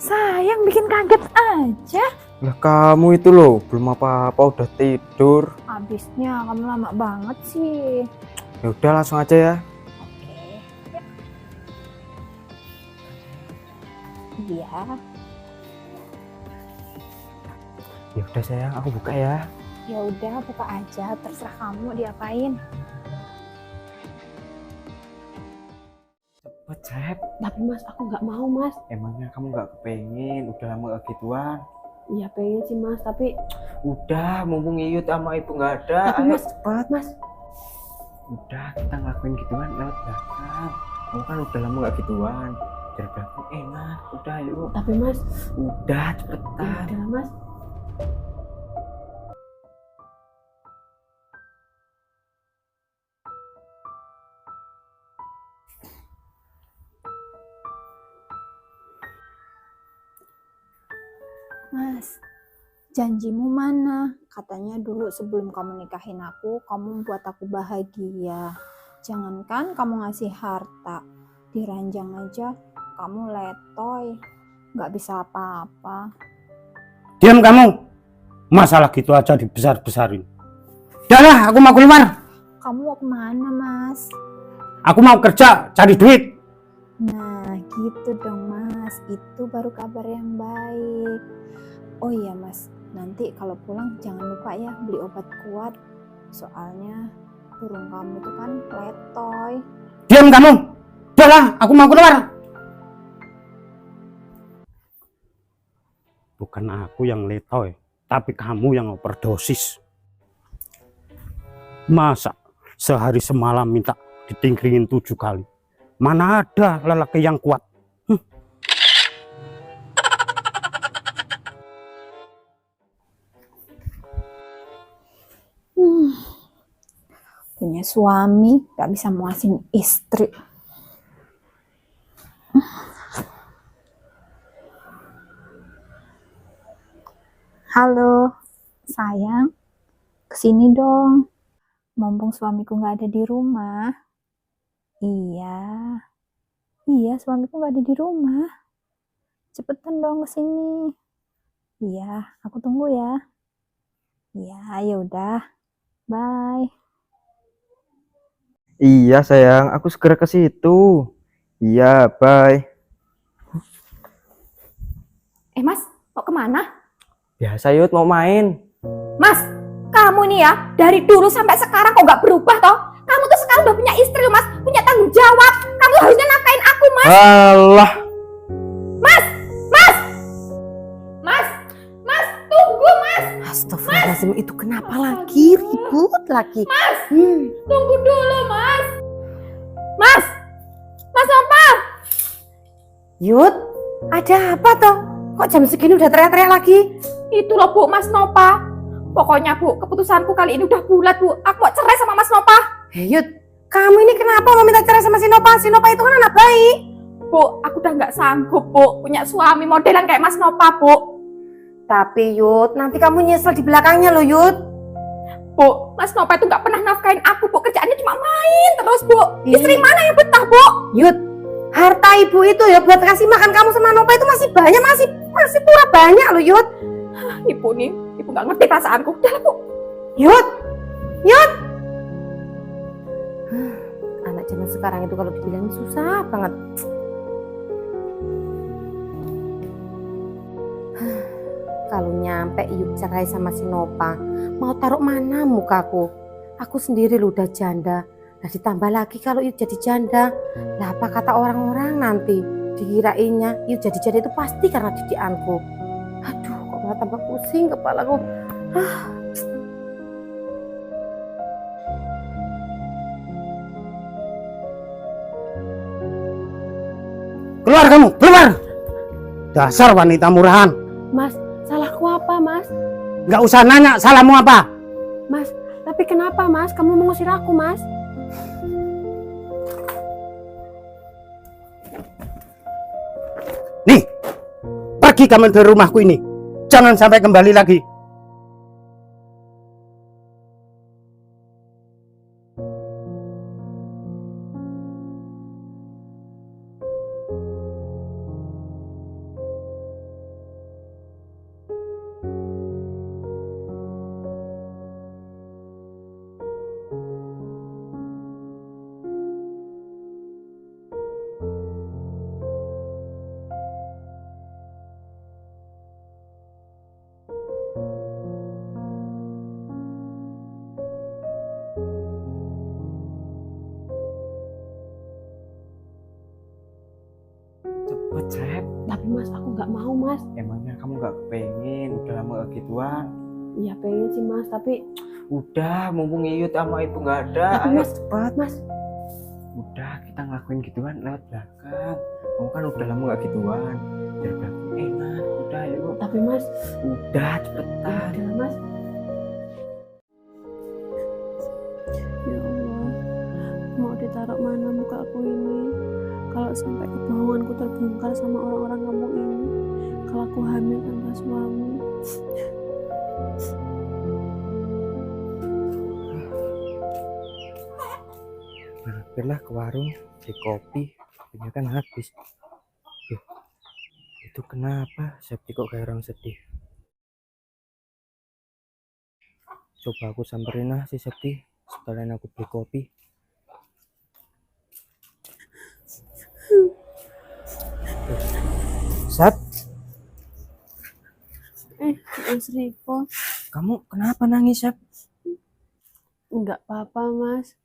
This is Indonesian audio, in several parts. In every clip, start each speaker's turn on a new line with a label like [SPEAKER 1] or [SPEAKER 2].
[SPEAKER 1] Sayang, bikin kaget aja.
[SPEAKER 2] Lah kamu itu loh, belum apa-apa udah tidur.
[SPEAKER 1] Habisnya kamu lama banget sih.
[SPEAKER 2] Ya udah langsung aja ya.
[SPEAKER 1] Oke. Iya.
[SPEAKER 2] Ya udah sayang, aku buka ya.
[SPEAKER 1] Ya udah, buka aja, terserah kamu diapain.
[SPEAKER 2] Cepet Cep.
[SPEAKER 3] Tapi mas, aku nggak mau mas.
[SPEAKER 2] Emangnya kamu nggak kepengen? Udah lama gak gituan.
[SPEAKER 3] Iya pengen sih mas, tapi
[SPEAKER 2] Udah, mumpung Iyut sama ibu nggak ada.
[SPEAKER 3] Tapi,
[SPEAKER 2] Ayo
[SPEAKER 3] Mas,
[SPEAKER 2] cepet.
[SPEAKER 3] mas,
[SPEAKER 2] Udah kita ngelakuin gituan lewat belakang. Kamu kan udah lama gak gituan. Dari belakang enak. Udah yuk.
[SPEAKER 3] tapi mas,
[SPEAKER 2] Udah
[SPEAKER 3] ya
[SPEAKER 2] cepetan.
[SPEAKER 3] udah mas.
[SPEAKER 1] Mas, janjimu mana? Katanya dulu sebelum kamu nikahin aku, kamu buat aku bahagia. Jangankan kamu ngasih harta, diranjang aja kamu letoy, nggak bisa apa-apa.
[SPEAKER 4] Diam kamu. Masalah gitu aja dibesar-besarin. Udahlah, aku mau keluar.
[SPEAKER 1] Kamu mau kemana, Mas?
[SPEAKER 4] Aku mau kerja, cari duit.
[SPEAKER 1] Nah, gitu dong, Mas. Itu baru kabar yang baik. Oh iya, Mas. Nanti kalau pulang jangan lupa ya beli obat kuat. Soalnya burung kamu tuh kan letoy.
[SPEAKER 4] Diam kamu. Udahlah, aku mau keluar. Bukan aku yang letoy, tapi kamu yang overdosis. Masa sehari semalam minta ditingkringin 7 kali? Mana ada lelaki yang kuat?
[SPEAKER 1] Punya suami gak bisa muasin istri. Halo, sayang, kesini dong. Mumpung suamiku gak ada di rumah. Iya, suamiku gak ada di rumah. Cepetan dong kesini. Iya, aku tunggu ya. Iya, ya udah. Bye.
[SPEAKER 2] Iya sayang, aku segera ke situ. Iya, bye.
[SPEAKER 5] Mas, mau kemana?
[SPEAKER 2] Biasa Yud mau main.
[SPEAKER 5] Mas, kamu nih ya, dari dulu sampai sekarang kok gak berubah toh? Kamu tuh sekarang udah punya istri loh mas, punya tanggung jawab. Kamu harusnya nafkain aku mas.
[SPEAKER 2] Alah.
[SPEAKER 5] Mas, mas, mas, mas, tunggu mas.
[SPEAKER 3] Astagfirullahaladzim, itu kenapa lagi? Ribut lagi.
[SPEAKER 5] Mas, tunggu dulu mas. Mas, mas apa?
[SPEAKER 3] Yud, ada apa toh? Kok jam segini udah teriak-teriak lagi?
[SPEAKER 5] Itu loh bu, Mas Nopa. Pokoknya bu, keputusanku kali ini udah bulat bu. Aku mau cerai sama Mas Nopa.
[SPEAKER 3] Hei Yud, kamu ini kenapa mau minta cerai sama si Nopa? Si Nopa itu kan anak baik.
[SPEAKER 5] Bu, aku udah gak sanggup bu, punya suami modelan kayak Mas Nopa bu.
[SPEAKER 3] Tapi Yud, nanti kamu nyesel di belakangnya loh Yud.
[SPEAKER 5] Bu, Mas Nopa itu gak pernah nafkain aku bu, kerjaannya cuma main terus bu.
[SPEAKER 3] Ih.
[SPEAKER 5] Istri mana yang betah bu?
[SPEAKER 3] Yud, harta ibu itu ya buat kasih makan kamu sama Nopa itu masih banyak, masih pura banyak loh Yud.
[SPEAKER 5] Ibu nih, ibu gak ngerti perasaanku. Udah lah bu.
[SPEAKER 3] Yud, Yud. Anak zaman sekarang itu kalau dibilang susah banget. Kalau nyampe Yud cerai sama si Nopa, mau taruh mana mukaku? Aku sendiri lu udah janda. Nah ditambah lagi kalau Yud jadi janda, lah apa kata orang-orang nanti? Dikirainnya Yud jadi janda itu pasti karena didikanku. Aduh, kok malah tambah pusing kepalaku.
[SPEAKER 4] Keluar kamu, keluar. Dasar wanita murahan.
[SPEAKER 3] Mas, salahku apa mas?
[SPEAKER 4] Nggak usah nanya salahmu apa.
[SPEAKER 3] Mas, tapi kenapa mas? Kamu mengusir aku mas?
[SPEAKER 4] Nih, pergi kamu dari rumahku ini. Jangan sampai kembali lagi.
[SPEAKER 2] ikut, Sep.
[SPEAKER 3] Tapi Mas, aku nggak mau Mas.
[SPEAKER 2] Emangnya kamu nggak kepengen? Udah lama gak gituan.
[SPEAKER 3] Ya pengen sih Mas, tapi
[SPEAKER 2] Udah, mumpung Iyut sama Ibu nggak ada.
[SPEAKER 3] Tapi,
[SPEAKER 2] Ayo
[SPEAKER 3] Mas,
[SPEAKER 2] cepet.
[SPEAKER 3] Mas,
[SPEAKER 2] Udah, kita ngelakuin gituan lewat belakang. Kamu kan udah lama gak gituan. Dari belakang enak. Udah, yuk.
[SPEAKER 3] tapi Mas,
[SPEAKER 2] Udah, cepetan.
[SPEAKER 3] udah Mas.
[SPEAKER 6] Ya Allah, mau ditaruh mana muka aku ini? Kalau sampai kebohonganku terbongkar sama orang-orang kampung ini, kalau aku hamil tanpa suami.
[SPEAKER 2] Mampirlah ke warung, beli kopi. Kopinya kan habis. Duh, itu kenapa Septi kok kayak orang sedih? Coba aku samperin lah si Septi, sekalian aku beli kopi. Sep,
[SPEAKER 6] Mas Riko,
[SPEAKER 2] kamu kenapa nangis, Sep?
[SPEAKER 6] enggak apa-apa Mas.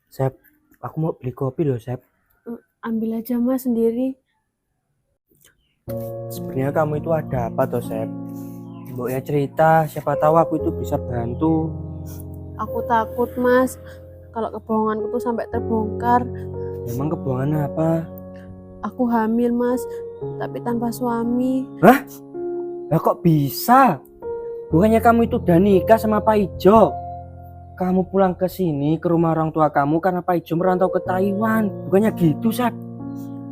[SPEAKER 2] Sep, aku mau beli kopi loh, Sep.
[SPEAKER 6] Ambil aja Mas sendiri.
[SPEAKER 2] Sebenarnya kamu itu ada apa toh, Sep? Mbok ya cerita, siapa tahu aku itu bisa bantu.
[SPEAKER 6] Aku takut Mas, kalau kebohonganku tuh sampai terbongkar.
[SPEAKER 2] Emang kebohongan apa?
[SPEAKER 6] Aku hamil Mas, tapi tanpa suami.
[SPEAKER 2] Lah kok bisa? Bukannya kamu itu udah nikah sama Pak Ijo? Kamu pulang ke sini ke rumah orang tua kamu karena Pak Ijo merantau ke Taiwan. Bukannya gitu, Sep?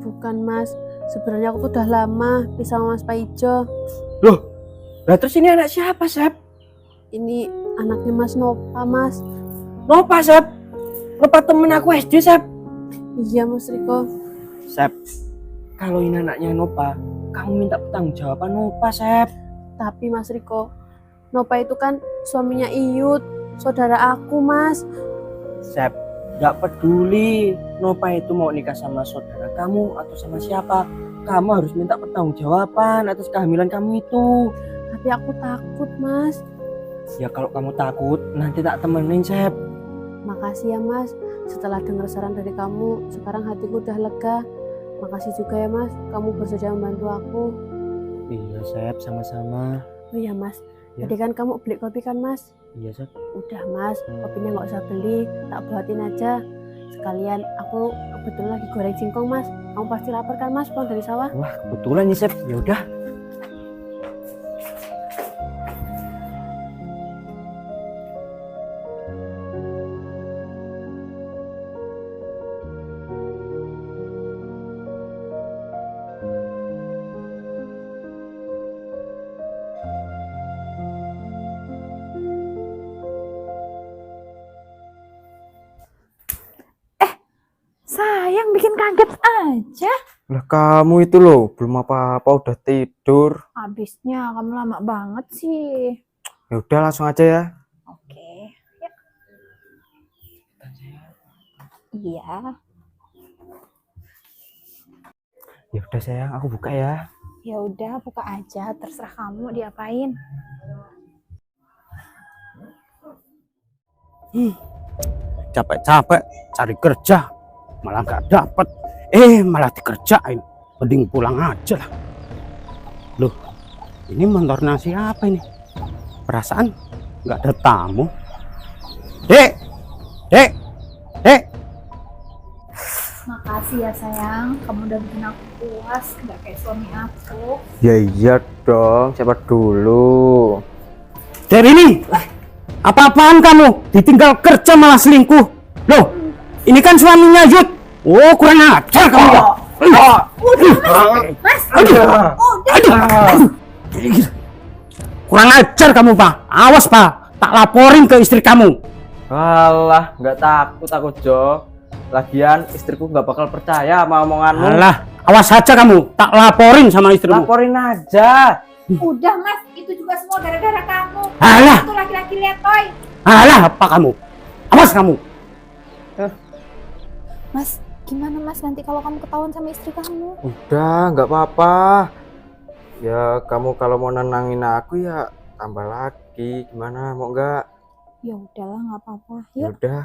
[SPEAKER 6] Bukan Mas, sebenarnya aku tuh udah lama pisah sama Mas Paijo.
[SPEAKER 2] Loh, lah terus ini anak siapa, Sep?
[SPEAKER 6] Ini anaknya Mas Nopa Mas.
[SPEAKER 2] Nopa, Sep? Nopa temen aku SD, Sep?
[SPEAKER 6] Iya Mas Riko.
[SPEAKER 2] Sep, kalau ini anaknya Nopa, kamu minta pertanggungjawaban Nopa, Sep.
[SPEAKER 6] Tapi Mas Riko, Nopa itu kan suaminya Iyut, saudara aku Mas.
[SPEAKER 2] Sep, gak peduli Nopa itu mau nikah sama saudara kamu atau sama siapa, kamu harus minta pertanggungjawaban atas kehamilan kamu itu.
[SPEAKER 6] Tapi aku takut Mas.
[SPEAKER 2] Ya kalau kamu takut, nanti tak temenin, Sep.
[SPEAKER 6] Makasih ya Mas, setelah dengar saran dari kamu, sekarang hatiku udah lega. Makasih juga ya Mas, kamu bersedia membantu aku.
[SPEAKER 2] Iya, Sep, sama-sama.
[SPEAKER 6] Oh iya Mas,
[SPEAKER 2] Ya.
[SPEAKER 6] tadi kan kamu beli kopi kan Mas?
[SPEAKER 2] Iya, Sep.
[SPEAKER 6] Udah Mas, kopinya nggak usah beli, tak buatin aja. Sekalian aku kebetulan lagi goreng singkong Mas. Kamu pasti lapar kan Mas pulang dari sawah?
[SPEAKER 2] Wah, kebetulan nih, Sep. Ya udah.
[SPEAKER 1] Sayang, bikin kaget aja.
[SPEAKER 2] Lah kamu itu loh, belum apa-apa udah tidur.
[SPEAKER 1] Habisnya kamu lama banget sih.
[SPEAKER 2] Ya udah langsung aja ya.
[SPEAKER 1] Oke. Ya. Iya.
[SPEAKER 2] Ya udah sayang, aku buka ya.
[SPEAKER 1] Ya udah, buka aja, terserah kamu diapain.
[SPEAKER 4] Capek-capek cari kerja malah nggak dapet, malah dikerjain. Mending pulang aja lah. Loh, ini motornya siapa ini? Perasaan nggak ada tamu. Dek, dek, dek.
[SPEAKER 1] Makasih ya sayang, kamu udah bikin aku puas, nggak kayak suami aku.
[SPEAKER 2] Ya iya dong, siapa dulu?
[SPEAKER 4] Dari ini, apa-apaan kamu? Ditinggal kerja malah selingkuh. Loh, ini kan suaminya Yud. Oh, kurang ajar kamu ya. Kurang ajar kamu, Pak. Awas, Pak. Tak laporin ke istri kamu.
[SPEAKER 2] Alah, nggak takut aku, Jo. Lagian istriku nggak bakal percaya sama omonganmu.
[SPEAKER 4] Alah, awas saja kamu. Tak laporin sama istrimu.
[SPEAKER 2] Laporin aja.
[SPEAKER 5] Udah Mas, itu juga semua gara-gara kamu.
[SPEAKER 4] Alah,
[SPEAKER 5] Itu laki-laki letoy.
[SPEAKER 4] alah, apa kamu? Awas kamu.
[SPEAKER 1] Mas, gimana Mas nanti kalau kamu ketahuan sama istri kamu?
[SPEAKER 2] Udah, nggak apa-apa. Ya kamu kalau mau nenangin aku ya tambah lagi. Gimana, mau nggak?
[SPEAKER 1] Ya udahlah, nggak apa-apa.
[SPEAKER 2] Ya
[SPEAKER 1] Yuk.
[SPEAKER 2] udah.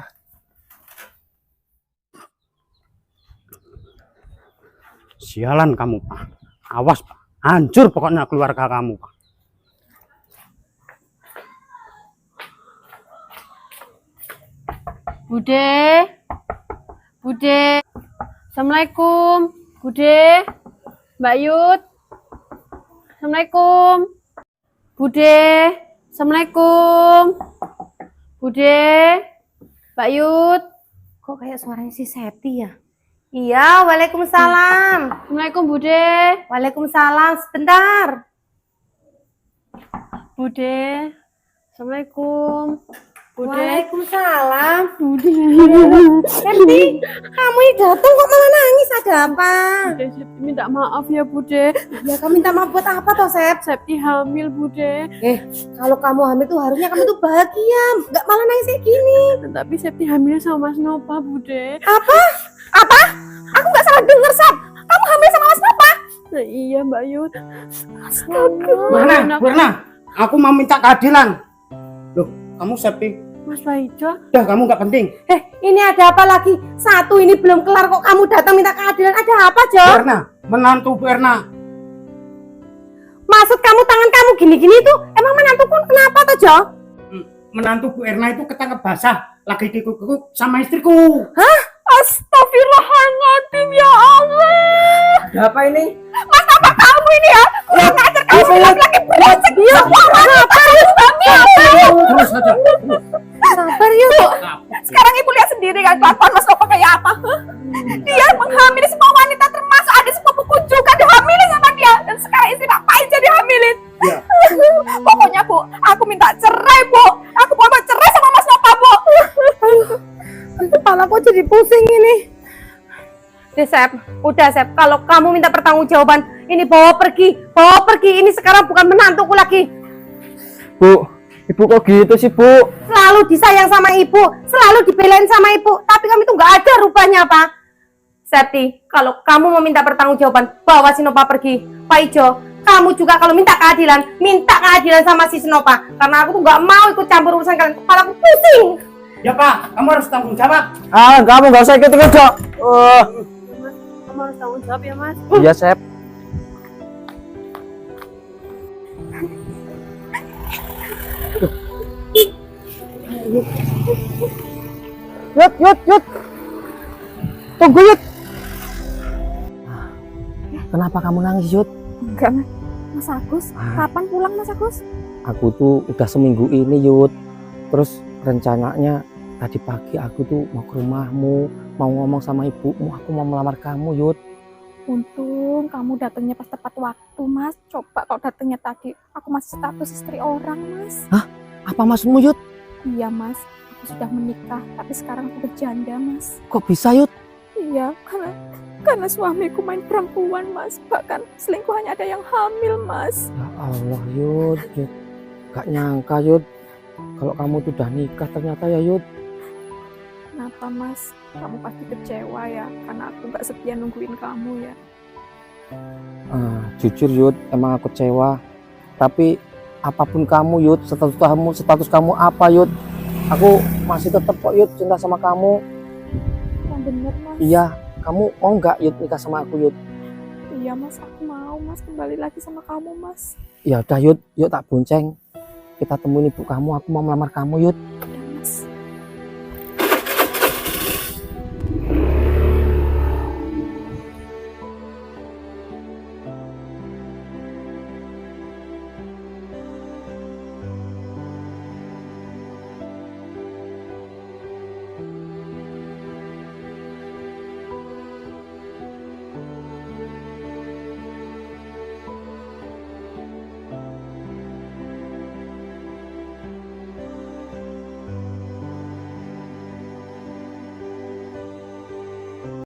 [SPEAKER 4] Sialan kamu, Pak. Awas, Pak. Hancur pokoknya keluarga kamu, Pak.
[SPEAKER 6] Bude, Bude, Assalamualaikum, Bude, Mbak Yud, Assalamualaikum, Bude, Assalamualaikum, Bude, Mbak Yud,
[SPEAKER 3] Kok kayak suaranya si Septi ya? Iya, waalaikumsalam.
[SPEAKER 6] Assalamualaikum Bude,
[SPEAKER 3] Waalaikumsalam, sebentar.
[SPEAKER 6] Bude, Assalamualaikum, Bude,
[SPEAKER 3] Waalaikumsalam.
[SPEAKER 6] Bude,
[SPEAKER 3] Septi, kamu ini datang kok malah nangis, ada apa?
[SPEAKER 6] Bude, Septi minta maaf ya Bude,
[SPEAKER 3] Ya kamu minta maaf buat apa toh, Sep?
[SPEAKER 6] Septi hamil Bude,
[SPEAKER 3] Kalau kamu hamil tuh harusnya kamu tuh bahagia, nggak malah nangis kayak gini.
[SPEAKER 6] tapi Septi hamilnya sama Mas Nova Bude.
[SPEAKER 3] Apa?
[SPEAKER 5] Aku nggak salah denger, Sap. Kamu hamil sama Mas Nova?
[SPEAKER 6] Nah, iya Mbak Yud.
[SPEAKER 4] Bu Erna, aku mau minta keadilan. Loh, kamu Septi.
[SPEAKER 6] Mas Paijo,
[SPEAKER 4] Udah, kamu nggak penting.
[SPEAKER 3] Ini ada apa lagi? Satu ini belum kelar kok kamu datang minta keadilan. Ada apa, Jo?
[SPEAKER 4] Bu Erna, menantu Bu Erna.
[SPEAKER 3] Maksud kamu tangan kamu gini-gini tuh emang menantuku kenapa toh, Jo?
[SPEAKER 4] Menantu Bu Erna itu ketangkep basah, lagi dikukuk sama istriku.
[SPEAKER 5] Astagfirullahaladzim, ya Allah.
[SPEAKER 2] Ada apa ini?
[SPEAKER 5] Mas Nova, kamu ini ya kurang ajar, kamu
[SPEAKER 2] apa ya?
[SPEAKER 5] laki-laki brengsek. Semua wanita harus
[SPEAKER 4] Terus saja.
[SPEAKER 3] Sabar yuk.
[SPEAKER 5] Sekarang ibu lihat sendiri kan kelakuan Mas Nova kayak apa. Dia menghamili semua wanita, termasuk ada sepupuku juga dihamili sama dia. Dan sekarang istri Pak Paijo dihamilin.
[SPEAKER 4] Ya.
[SPEAKER 5] Pokoknya Bu, aku minta cerai Bu. Aku mau cerai sama Mas Nova Bu.
[SPEAKER 3] Kepala kok jadi pusing ini. Sep, udah Sep, kalau kamu minta pertanggungjawaban, ini bawa pergi, ini sekarang bukan menantuku lagi.
[SPEAKER 2] Bu, ibu kok gitu sih bu?
[SPEAKER 3] Selalu disayang sama ibu, selalu dibelain sama ibu, tapi kamu itu nggak ada rubahnya apa? Septi, kalau kamu mau minta pertanggungjawaban, bawa si Nova pergi. Pak Ijo, kamu juga kalau minta keadilan sama si Nova, karena aku tuh nggak mau ikut campur urusan kalian, kepala aku pusing.
[SPEAKER 4] Ya Pak, kamu harus tanggung jawab.
[SPEAKER 2] Kamu nggak usah ikut-ikut, Jok.
[SPEAKER 6] kamu harus tanggung jawab ya Mas.
[SPEAKER 2] Iya, Sep. Yud. Tunggu, Yud. Kenapa kamu nangis, Yud?
[SPEAKER 5] Enggak, Mas Agus. Kapan pulang Mas Agus?
[SPEAKER 2] Aku tuh udah seminggu ini, Yud. Terus rencananya tadi pagi aku tuh mau ke rumahmu, mau ngomong sama ibumu, aku mau melamar kamu, Yud.
[SPEAKER 5] Untung kamu datangnya pas tepat waktu, Mas. Coba kalau datangnya tadi, aku masih status istri orang, Mas.
[SPEAKER 2] Apa maksudmu, Yud?
[SPEAKER 5] Iya, Mas. Aku sudah menikah, tapi sekarang aku udah janda, Mas.
[SPEAKER 2] Kok bisa, Yud?
[SPEAKER 5] Iya, karena suamiku main perempuan, Mas. Bahkan selingkuhannya ada yang hamil, Mas.
[SPEAKER 2] Ya Allah, Yud. Gak nyangka, Yud. Kalau kamu tuh udah nikah ternyata ya, Yud.
[SPEAKER 5] Kenapa, Mas? Kamu pasti kecewa ya, karena aku gak setia nungguin kamu ya.
[SPEAKER 2] Jujur, Yud, emang aku kecewa. Tapi apapun kamu, Yud, status kamu apa, Yud, aku masih tetap kok, Yud, cinta sama kamu.
[SPEAKER 5] Yang bener, Mas.
[SPEAKER 2] Iya, kamu mau nggak, Yud, nikah sama aku, Yud?
[SPEAKER 5] Iya, Mas, aku mau, Mas, kembali lagi sama kamu, Mas.
[SPEAKER 2] Ya udah, Yud, yuk tak bonceng. Kita temuin ibu kamu, aku mau melamar kamu, Yud.